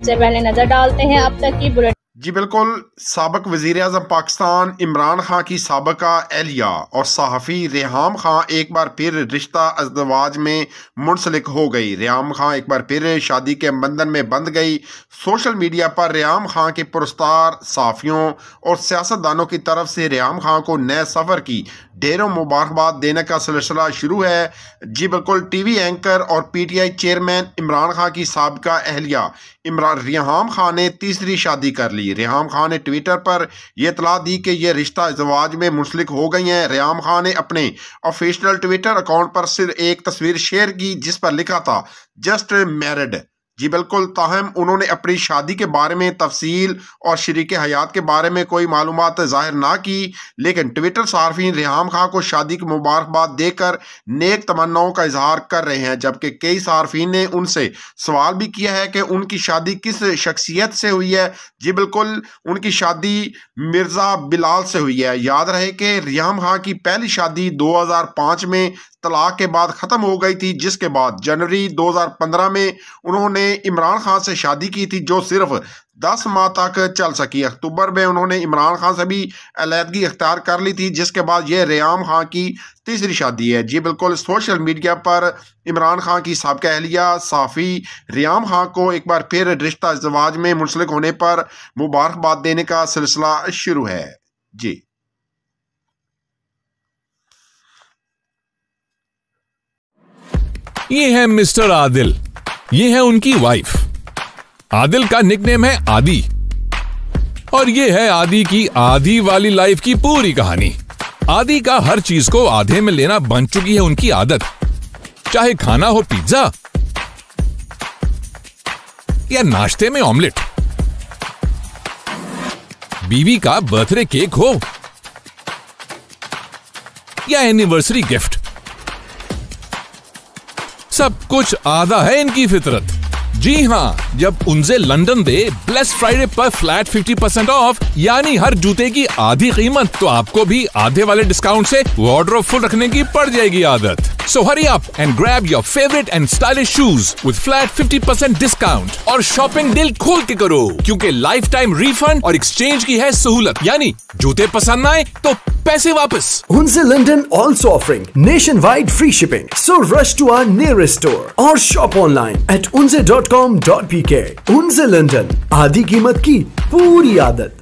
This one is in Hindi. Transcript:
से पहले नजर डालते हैं अब तक की बुलेटिन। जी बिल्कुल, साबिक वज़ीर-ए-आज़म पाकिस्तान इमरान खां की साबिका एहलिया और सहाफ़ी रेहाम खां एक बार फिर रिश्ता अज़दवाज में मुंसलिक हो गई। रेहाम खां एक बार फिर शादी के बंधन में बंध गई। सोशल मीडिया पर रेहाम खां के पुरस्कार सहाफ़ियों और सियासतदानों की तरफ से रेहाम खां को नए सफ़र की ढेरों मुबारकबाद देने का सिलसिला शुरू है। जी बिल्कुल, टीवी एंकर और पीटीआई चेयरमैन इमरान खां की साबिका एहलिया रेहाम खां ने तीसरी शादी कर ली। रेहाम खां ने ट्विटर पर यह इतला दी कि यह रिश्ता इज़्दवाज में मुंसलिक हो गई हैं। रेहाम खां ने अपने ऑफिशियल ट्विटर अकाउंट पर सिर्फ एक तस्वीर शेयर की जिस पर लिखा था जस्ट मैरिड। जी बिल्कुल, ताहम उन्होंने अपनी शादी के बारे में तफसील और शरीक हयात के बारे में कोई मालूमात जाहिर ना की, लेकिन ट्विटर सार्फिन रेहाम खां को शादी की मुबारकबाद देकर नेक तमन्नाओं का इजहार कर रहे हैं, जबकि कई सार्फिन ने उनसे सवाल भी किया है कि उनकी शादी किस शख्सियत से हुई है। जी बिल्कुल, उनकी शादी मिर्ज़ा बिलाल से हुई है। याद रहे कि रेहाम खां की पहली शादी 2005 में तलाक के बाद ख़त्म हो गई थी, जिसके बाद जनवरी 2015 में उन्होंने इमरान खान से शादी की थी जो सिर्फ 10 माह तक चल सकी। अक्टूबर में उन्होंने इमरान खान से भी अलहदगी इख्तियार कर ली थी, जिसके बाद ये रेहाम खां की तीसरी शादी है। जी बिल्कुल, सोशल मीडिया पर इमरान खान की साबिका एहलिया सहाफ़ी रेहाम खां को एक बार फिर रिश्ता इज़्दवाज में मुंसलिक होने पर मुबारकबाद देने का सिलसिला शुरू है। जी ये है मिस्टर आदिल, ये है उनकी वाइफ। आदिल का निकनेम है आदि और ये है आदि की आधी वाली लाइफ की पूरी कहानी। आदि का हर चीज को आधे में लेना बन चुकी है उनकी आदत, चाहे खाना हो पिज्जा या नाश्ते में ऑमलेट, बीवी का बर्थडे केक हो या एनिवर्सरी गिफ्ट, सब कुछ आधा है इनकी फितरत। जी हाँ, जब उनसे लंदन दे ब्लैक फ्राइडे पर फ्लैट 50% ऑफ, यानी हर जूते की आधी कीमत, तो आपको भी आधे वाले डिस्काउंट से वार्डरोब फुल रखने की पड़ जाएगी आदत। So hurry up and grab your favorite and stylish shoes with flat 50% discount और शॉपिंग दिल खोल के करो, क्योंकि लाइफ टाइम रिफंड और एक्सचेंज की है सहूलत, यानी जूते पसंद आए तो पैसे वापस। Unze London also offering nationwide free shipping. So rush to our nearest store or shop online at unze.com.pk. Unze London, आधी कीमत की पूरी आदत।